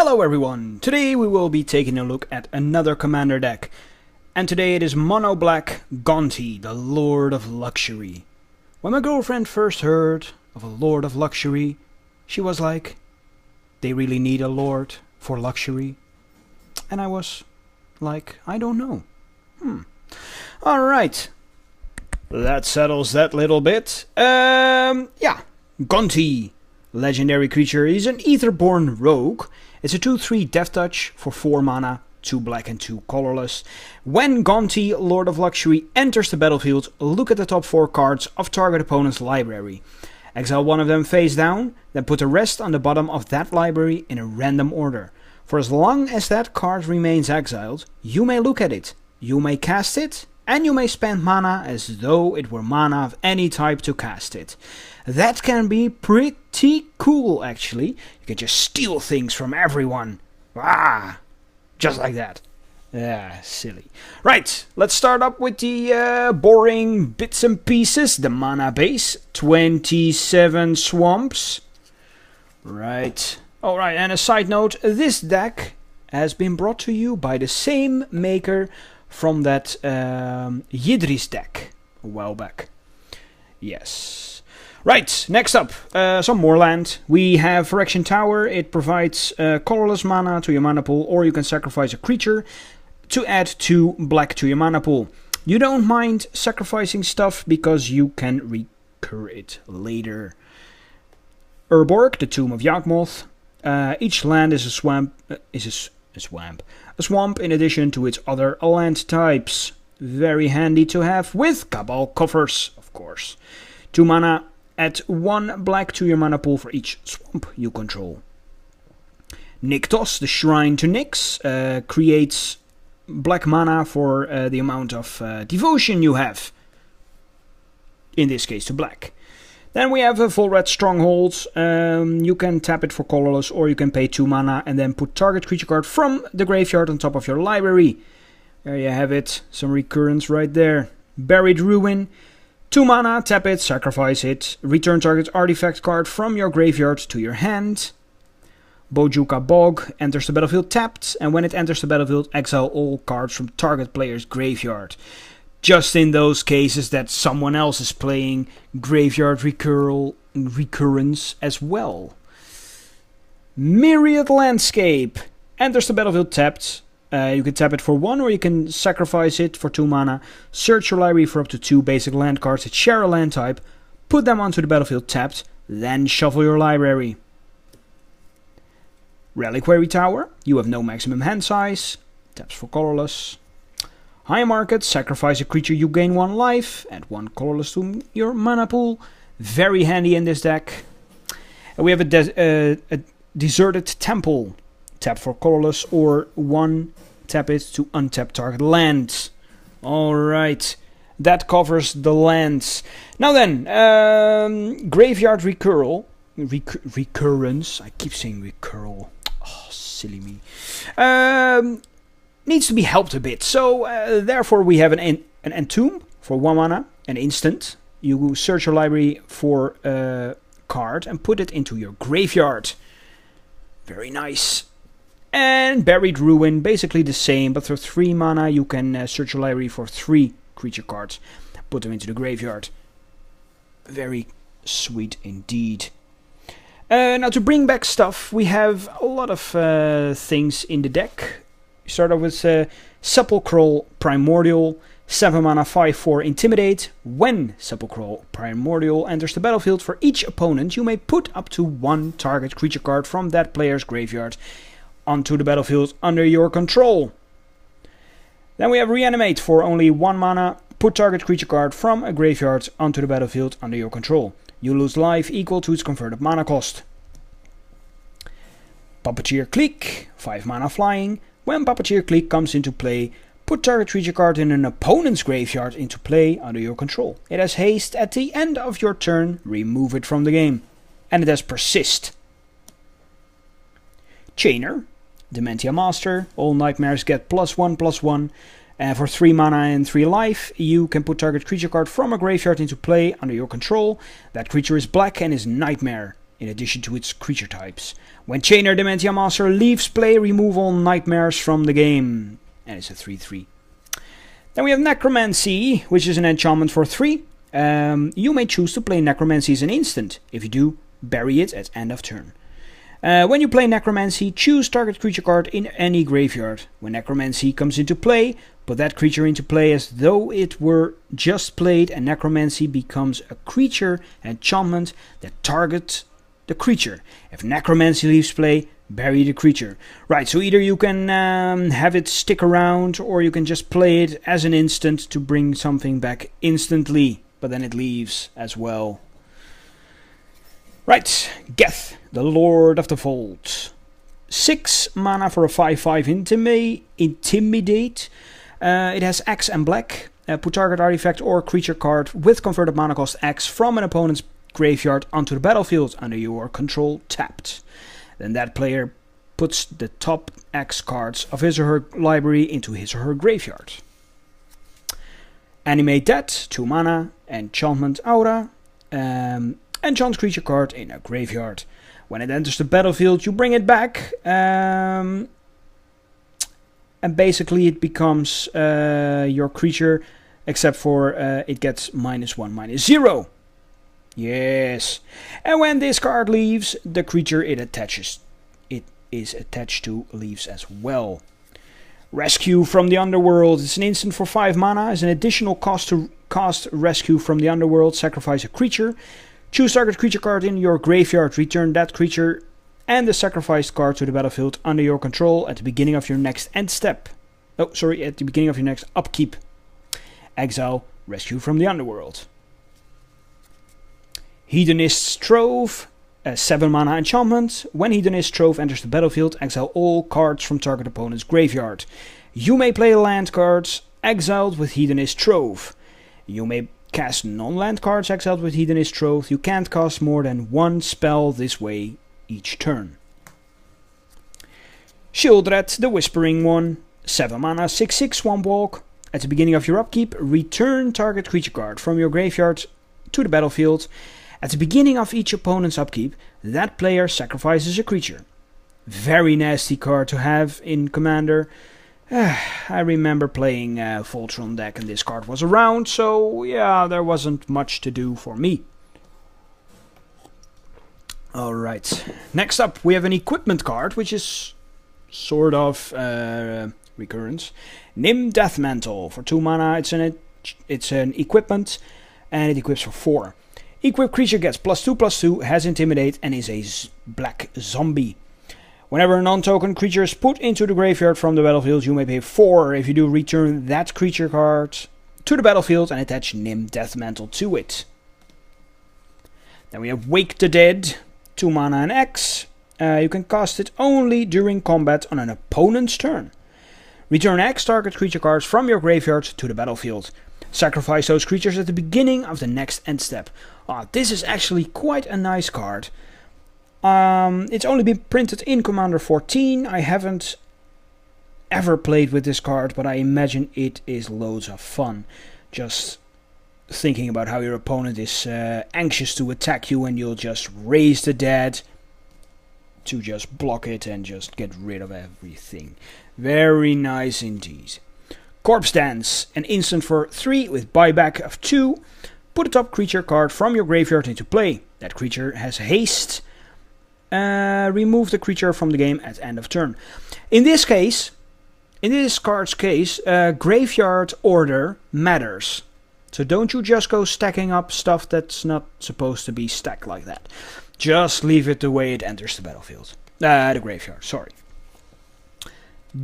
Hello everyone! Today we will be taking a look at another commander deck. And today it is mono black Gonti, the Lord of Luxury. When my girlfriend first heard of a Lord of Luxury, she was like, they really need a Lord for Luxury? And I was like, I don't know. Alright. That settles that little bit. Yeah. Gonti. Legendary creature. He's an Etherborn rogue. It's a 2/3 death touch for 4 mana, 2 black and 2 colorless. When Gonti, Lord of Luxury, enters the battlefield, look at the top 4 cards of target opponent's library. Exile one of them face down, then put the rest on the bottom of that library in a random order. For as long as that card remains exiled, you may look at it, you may cast it, and you may spend mana as though it were mana of any type to cast it. That can be pretty cool, actually. You can just steal things from everyone. Just like that. Silly. Right, let's start up with the boring bits and pieces. The mana base, 27 swamps. Right. Alright, and a side note, this deck has been brought to you by the same maker from that Yidris deck a while back. Yes. Right, next up, some more land. We have Phyrexian Tower. It provides colorless mana to your mana pool, or you can sacrifice a creature to add 2 black to your mana pool. You don't mind sacrificing stuff because you can recur it later. Urborg, the Tomb of Yawgmoth. Each land is a swamp. A swamp in addition to its other land types. Very handy to have with Cabal coffers, of course. 2 mana. Add 1 black to your mana pool for each swamp you control. Nykthos, the Shrine to Nyx, creates black mana for the amount of devotion you have. In this case to black. Then we have a full red Stronghold. You can tap it for colorless, or you can pay 2 mana and then put target creature card from the graveyard on top of your library. There you have it, some recurrence right there. Buried Ruin. 2 mana, tap it, sacrifice it, return target artifact card from your graveyard to your hand. Bojuka Bog enters the battlefield tapped, and when it enters the battlefield, exile all cards from target player's graveyard. Just in those cases that someone else is playing graveyard recurrence as well. Myriad Landscape enters the battlefield tapped. You can tap it for 1, or you can sacrifice it for 2 mana. Search your library for up to 2 basic land cards that share a land type. Put them onto the battlefield tapped, then shuffle your library. Reliquary Tower. You have no maximum hand size. Taps for colorless. High Market. Sacrifice a creature, you gain 1 life. Add 1 colorless to your mana pool. Very handy in this deck. And we have a Deserted Temple. Tap for colorless, or 1 tap it to untap target lands. Alright, that covers the lands. Now then, Graveyard Recurrence. I keep saying recurl. Oh, silly me. Needs to be helped a bit. So, therefore we have an Entomb for 1 mana, an instant. You search your library for a card and put it into your graveyard. Very nice. And Buried Ruin, basically the same, but for 3 mana you can search your library for 3 creature cards. Put them into the graveyard. Very sweet indeed. Now to bring back stuff, we have a lot of things in the deck. We start off with Sepulchral Primordial, 7 mana 5/4 Intimidate. When Sepulchral Primordial enters the battlefield, for each opponent you may put up to 1 target creature card from that player's graveyard onto the battlefield under your control. Then we have Reanimate for only 1 mana. Put target creature card from a graveyard onto the battlefield under your control. You lose life equal to its converted mana cost. Puppeteer Clique, 5 mana flying. When Puppeteer Clique comes into play, put target creature card in an opponent's graveyard into play under your control. It has haste at the end of your turn, remove it from the game. And it has Persist. Chainer. Dementia Master. All nightmares get +1/+1. And for 3 mana and 3 life, you can put target creature card from a graveyard into play under your control. That creature is black and is Nightmare. in addition to its creature types. When Chainer Dementia Master leaves play, remove all nightmares from the game. And it's a 3/3. Then we have Necromancy, which is an enchantment for 3. You may choose to play Necromancy as an instant. If you do, bury it at end of turn. When you play Necromancy, choose target creature card in any graveyard. When Necromancy comes into play, put that creature into play as though it were just played, and Necromancy becomes a creature enchantment that targets the creature. If Necromancy leaves play, bury the creature. Right, so either you can have it stick around, or you can just play it as an instant to bring something back instantly, but then it leaves as well. Right, Geth, the Lord of the Vault. 6 mana for a 5/5 Intimidate. It has X and black. Put target artifact or creature card with converted mana cost X from an opponent's graveyard onto the battlefield under your control tapped. Then that player puts the top X cards of his or her library into his or her graveyard. Animate that, 2 mana, enchantment aura. Enchant creature card in a graveyard. When it enters the battlefield, you bring it back. And basically it becomes your creature, except for it gets -1/-0. Yes. And when this card leaves, the creature it is attached to leaves as well. Rescue from the Underworld. It's an instant for 5 mana. As an additional cost to cast Rescue from the Underworld, sacrifice a creature. Choose target creature card in your graveyard. Return that creature and the sacrificed card to the battlefield under your control at the beginning of your next end step. At the beginning of your next upkeep. Exile Rescue from the Underworld. Hedonist's Trove, a 7 mana enchantment. When Hedonist's Trove enters the battlefield, exile all cards from target opponent's graveyard. You may play land cards exiled with Hedonist's Trove. You may cast non-land cards exiled with Hedonist's Trove. You can't cast more than 1 spell this way each turn. Shieldred, the Whispering One, 7 mana, 6/6 Swamp Walk. At the beginning of your upkeep, return target creature card from your graveyard to the battlefield. At the beginning of each opponent's upkeep, that player sacrifices a creature. Very nasty card to have in Commander. I remember playing Voltron deck and this card was around, so yeah, there wasn't much to do for me. Alright, next up we have an equipment card, which is sort of recurrence. Nim Deathmantle for 2 mana. It's an equipment and it equips for 4. Equipped creature gets +2/+2, has Intimidate, and is a black zombie. Whenever a non-token creature is put into the graveyard from the battlefield, you may pay 4. If you do, return that creature card to the battlefield and attach Nim Deathmantle to it. Then we have Wake the Dead, 2 mana and X. You can cast it only during combat on an opponent's turn. Return X target creature cards from your graveyard to the battlefield. Sacrifice those creatures at the beginning of the next end step. This is actually quite a nice card. It's only been printed in Commander 14. I haven't ever played with this card, but I imagine it is loads of fun. Just thinking about how your opponent is anxious to attack you, and you'll just raise the dead to just block it and just get rid of everything. Very nice indeed. Corpse Dance, an instant for 3 with buyback of 2. Put a top creature card from your graveyard into play. That creature has haste. Remove the creature from the game at end of turn. In this card's case, graveyard order matters. So don't you just go stacking up stuff that's not supposed to be stacked like that. Just leave it the way it enters the battlefield. The graveyard, sorry.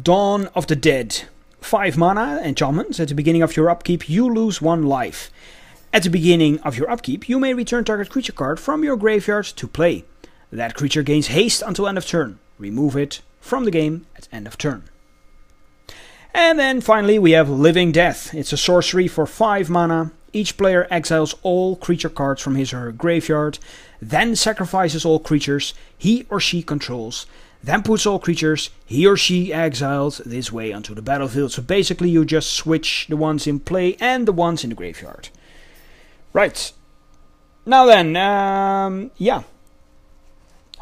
Dawn of the Dead. 5 mana enchantments. At the beginning of your upkeep, you lose 1 life. At the beginning of your upkeep, you may return target creature card from your graveyard to play. That creature gains haste until end of turn. Remove it from the game at end of turn. And then finally we have Living Death. It's a sorcery for 5 mana. Each player exiles all creature cards from his or her graveyard, then sacrifices all creatures he or she controls, then puts all creatures he or she exiled this way onto the battlefield. So basically you just switch the ones in play and the ones in the graveyard. Right. Now then, yeah.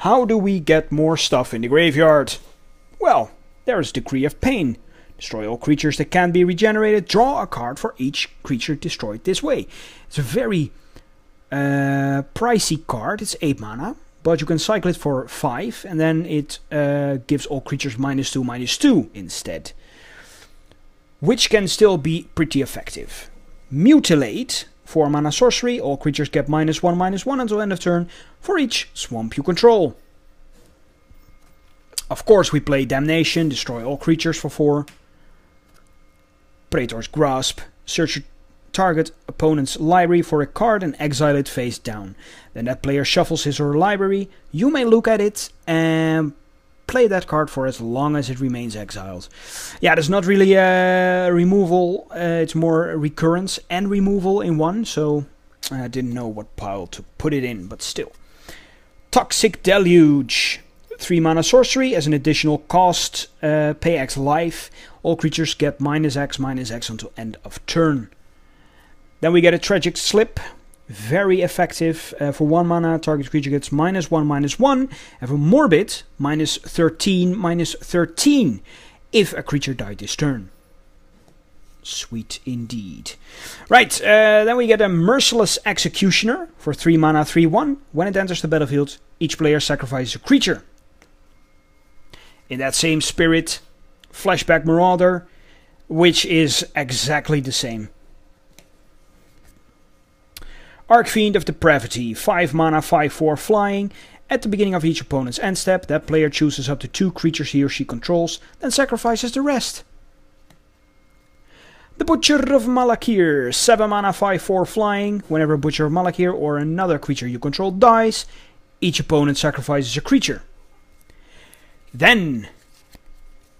How do we get more stuff in the graveyard? Well, there is Decree of Pain. Destroy all creatures that can't be regenerated. Draw a card for each creature destroyed this way. It's a very pricey card. It's 8 mana, but you can cycle it for 5, and then it gives all creatures -2/-2 instead, which can still be pretty effective. Mutilate, 4 mana sorcery. All creatures get -1/-1 until end of turn for each swamp you control. Of course, we play Damnation. Destroy all creatures for 4. Praetor's Grasp. Search your target opponent's library for a card and exile it face down. Then that player shuffles his or her library. You may look at it and play that card for as long as it remains exiled. Yeah, there's not really a removal. It's more recurrence and removal in one, so I didn't know what pile to put it in, but still. Toxic Deluge. 3 mana sorcery as an additional cost. Pay X life. All creatures get -X/-X until end of turn. Then we get a Tragic Slip. Very effective. For 1 mana, target creature gets -1/-1. And for Morbid, -13/-13 if a creature died this turn. Sweet indeed. Right, then we get a Merciless Executioner for 3 mana, 3/1. When it enters the battlefield, each player sacrifices a creature. In that same spirit, Flashback Marauder, which is exactly the same. Archfiend of Depravity, 5 mana, 5/4 flying. At the beginning of each opponent's end step, that player chooses up to 2 creatures he or she controls, then sacrifices the rest. The Butcher of Malakir, 7 mana, 5/4 flying. Whenever Butcher of Malakir or another creature you control dies, each opponent sacrifices a creature. Then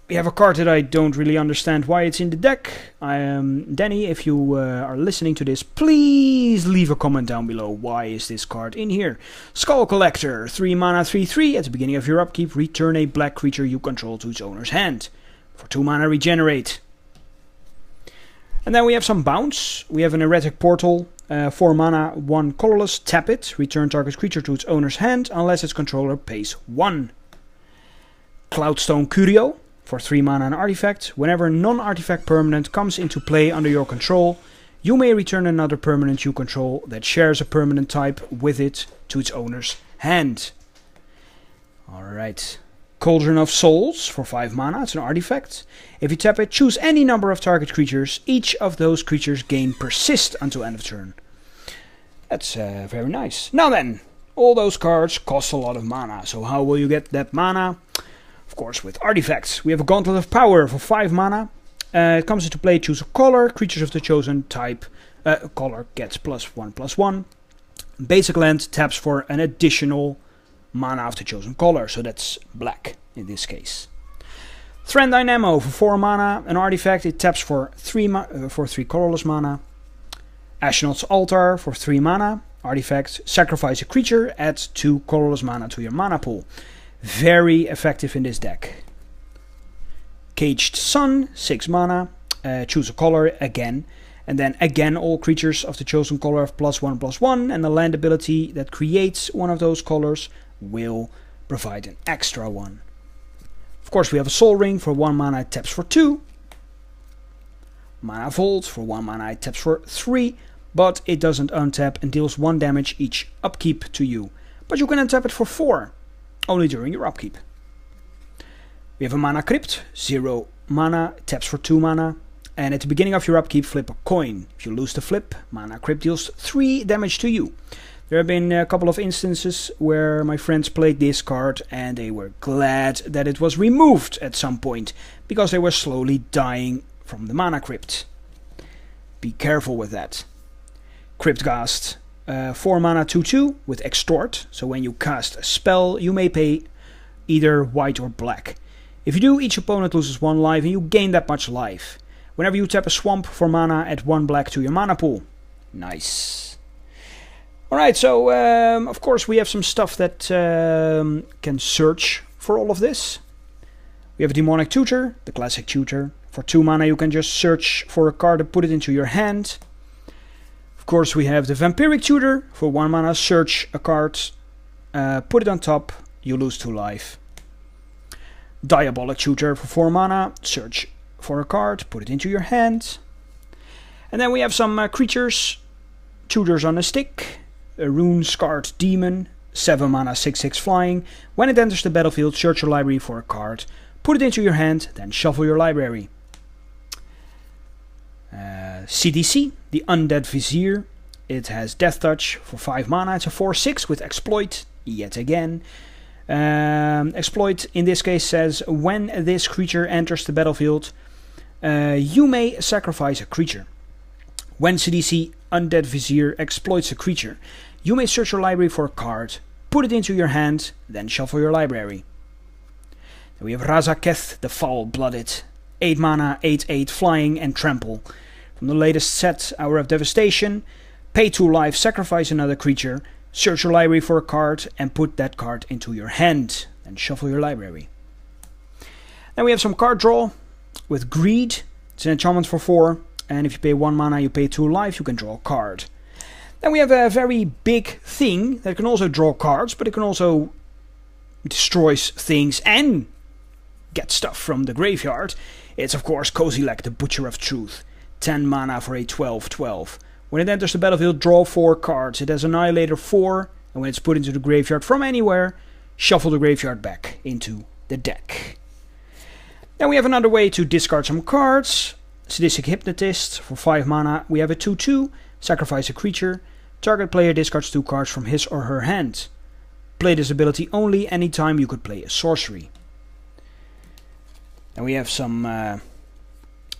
we have a card that I don't really understand why it's in the deck. Danny, if you are listening to this, please leave a comment down below. Why is this card in here? Skull Collector, 3 mana, 3/3. At the beginning of your upkeep, return a black creature you control to its owner's hand. For 2 mana, regenerate. And then we have some bounce. We have an Erratic Portal, 4 mana, 1 colorless. Tap it. Return target creature to its owner's hand unless its controller pays 1. Cloudstone Curio, for 3 mana and artifact. Whenever a non-artifact permanent comes into play under your control, you may return another permanent you control that shares a permanent type with it to its owner's hand. Alright. Cauldron of Souls, for 5 mana, it's an artifact. If you tap it, choose any number of target creatures. Each of those creatures gain Persist until end of turn. That's very nice. Now then, all those cards cost a lot of mana, so how will you get that mana? Of course, with artifacts. We have a Gauntlet of Power for 5 mana. It comes into play, choose a color. Creatures of the chosen type color gets +1/+1. Basic land taps for an additional mana of the chosen color, so that's black in this case. Thran Dynamo for 4 mana, an artifact. It taps for 3 colorless mana. Ashnod's Altar for 3 mana, artifact. Sacrifice a creature, add 2 colorless mana to your mana pool. Very effective in this deck. Caged Sun, 6 mana, choose a color again, and then again all creatures of the chosen color have +1/+1, and the land ability that creates one of those colors will provide an extra one. Of course, we have a Soul Ring for 1 mana, it taps for 2. Mana Vault for 1 mana, it taps for 3, but it doesn't untap and deals 1 damage each upkeep to you. But you can untap it for 4. Only during your upkeep. We have a Mana Crypt, 0 mana, taps for 2 mana, and at the beginning of your upkeep flip a coin. If you lose the flip, Mana Crypt deals 3 damage to you. There have been a couple of instances where my friends played this card and they were glad that it was removed at some point, because they were slowly dying from the Mana Crypt. Be careful with that. Cryptghast. 4 mana 2/2 with Extort, so when you cast a spell you may pay either white or black. If you do, each opponent loses 1 life and you gain that much life. Whenever you tap a swamp for mana, add 1 black to your mana pool. Nice. Alright, so of course we have some stuff that can search for all of this. We have a Demonic Tutor, the classic tutor. For 2 mana you can just search for a card and put it into your hand. Of course, we have the Vampiric Tutor. For 1 mana, search a card, put it on top, you lose 2 life. Diabolic Tutor for 4 mana, search for a card, put it into your hand. And then we have some creatures, Tutors on a stick, a Rune-Scarred Demon, 7 mana 6/6 flying. When it enters the battlefield, search your library for a card, put it into your hand, then shuffle your library. CDC, the Undead Vizier. It has Death Touch for 5 mana. It's a 4/6 with Exploit, yet again. Exploit in this case says, when this creature enters the battlefield, you may sacrifice a creature. When CDC Undead Vizier exploits a creature, you may search your library for a card, put it into your hand, then shuffle your library. Then we have Razaketh the Foul-Blooded, 8 mana, 8/8 flying and trample. From the latest set, Hour of Devastation, pay 2 life, sacrifice another creature, search your library for a card and put that card into your hand, then shuffle your library. Then we have some card draw with Greed. It's an enchantment for 4, and if you pay 1 mana, you pay 2 life, you can draw a card. Then we have a very big thing that can also draw cards, but it can also destroy things and get stuff from the graveyard. It's of course Kozilek, the Butcher of Truth. 10 mana for a 12/12. When it enters the battlefield, draw 4 cards. It has Annihilator 4, and when it's put into the graveyard from anywhere, shuffle the graveyard back into the deck. Then we have another way to discard some cards. Sadistic Hypnotist for 5 mana. We have a 2/2, sacrifice a creature. Target player discards 2 cards from his or her hand. Play this ability only anytime you could play a sorcery. And we have some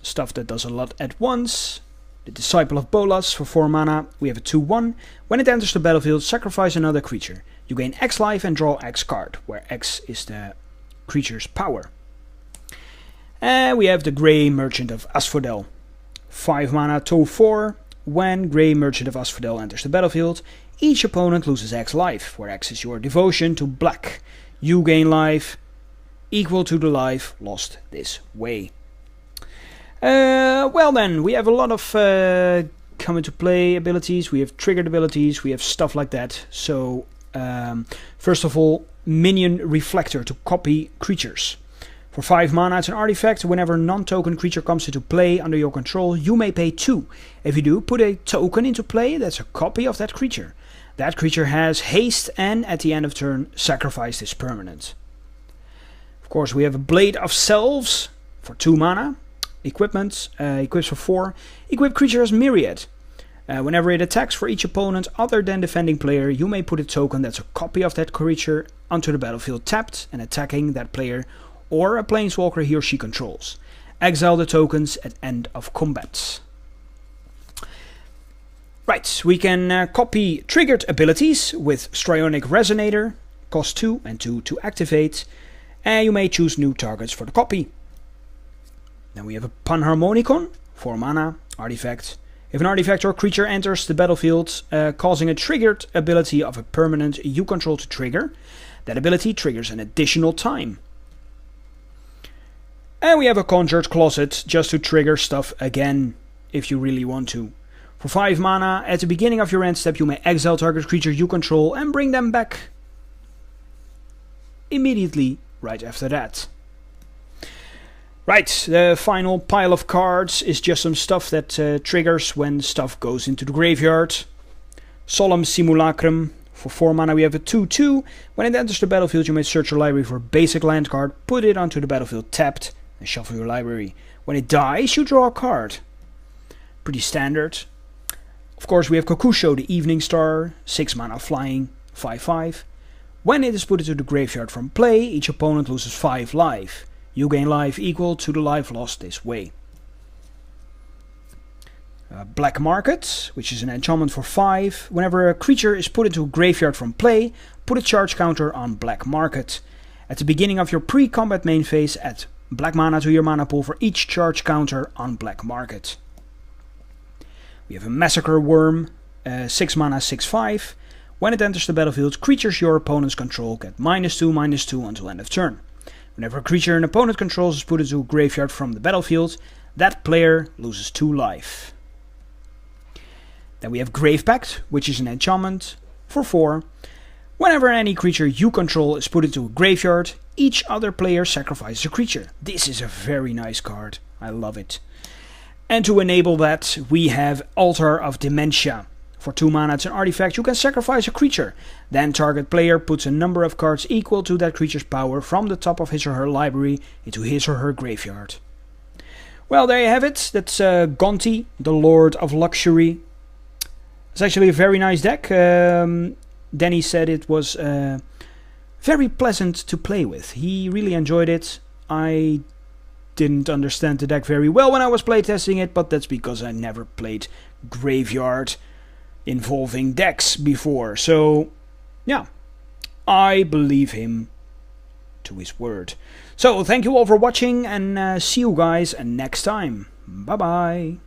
stuff that does a lot at once. The Disciple of Bolas for 4 mana. We have a 2/1. When it enters the battlefield, sacrifice another creature. You gain X life and draw X card, where X is the creature's power. And we have the Grey Merchant of Asphodel. 5 mana, 2/4. When Grey Merchant of Asphodel enters the battlefield, each opponent loses X life, where X is your devotion to black. You gain life equal to the life lost this way. Well then, we have a lot of come into play abilities, we have triggered abilities, we have stuff like that. So, first of all, Minion Reflector to copy creatures. For 5 mana, it's an artifact. Whenever a non-token creature comes into play under your control, you may pay 2. If you do, put a token into play that's a copy of that creature. That creature has haste and, at the end of turn, sacrifice this permanent. Of course, we have a Blade of Selves for 2 mana. Equipment, equips for 4. Equip creature as Myriad. Whenever it attacks for each opponent other than defending player, you may put a token that's a copy of that creature onto the battlefield tapped and attacking that player or a planeswalker he or she controls. Exile the tokens at end of combat. Right, we can copy triggered abilities with Strionic Resonator, cost 2 and 2 to activate, and you may choose new targets for the copy. Then we have a Panharmonicon, 4 mana, artifact. If an artifact or creature enters the battlefield, causing a triggered ability of a permanent you control to trigger, that ability triggers an additional time. And we have a Conjured Closet, just to trigger stuff again, if you really want to. For 5 mana, at the beginning of your end step, you may exile target creature you control and bring them back immediately right after that. Right, the final pile of cards is just some stuff that triggers when stuff goes into the graveyard. Solemn Simulacrum. For 4 mana we have a 2/2. When it enters the battlefield you may search your library for a basic land card, put it onto the battlefield tapped, and shuffle your library. When it dies you draw a card. Pretty standard. Of course we have Kokusho, the Evening Star, 6 mana flying, 5/5. When it is put into the graveyard from play, each opponent loses 5 life. You gain life equal to the life lost this way. Black Market, which is an enchantment for 5. Whenever a creature is put into a graveyard from play, put a charge counter on Black Market. At the beginning of your pre-combat main phase, add black mana to your mana pool for each charge counter on Black Market. We have a Massacre Worm, 6 mana, 6/5. When it enters the battlefield, creatures your opponents control get -2/-2 until end of turn. Whenever a creature an opponent controls is put into a graveyard from the battlefield, that player loses 2 life. Then we have Grave Pact, which is an enchantment for 4. Whenever any creature you control is put into a graveyard, each other player sacrifices a creature. This is a very nice card. I love it. And to enable that, we have Altar of Dementia. For 2 mana, it's an artifact. You can sacrifice a creature. Then target player puts a number of cards equal to that creature's power from the top of his or her library into his or her graveyard. Well, there you have it. That's Gonti, the Lord of Luxury. It's actually a very nice deck. Danny said it was very pleasant to play with. He really enjoyed it. I didn't understand the deck very well when I was playtesting it, but that's because I never played Graveyard involving decks before. So, yeah, I believe him to his word. So, thank you all for watching, and see you guys next time. Bye-bye.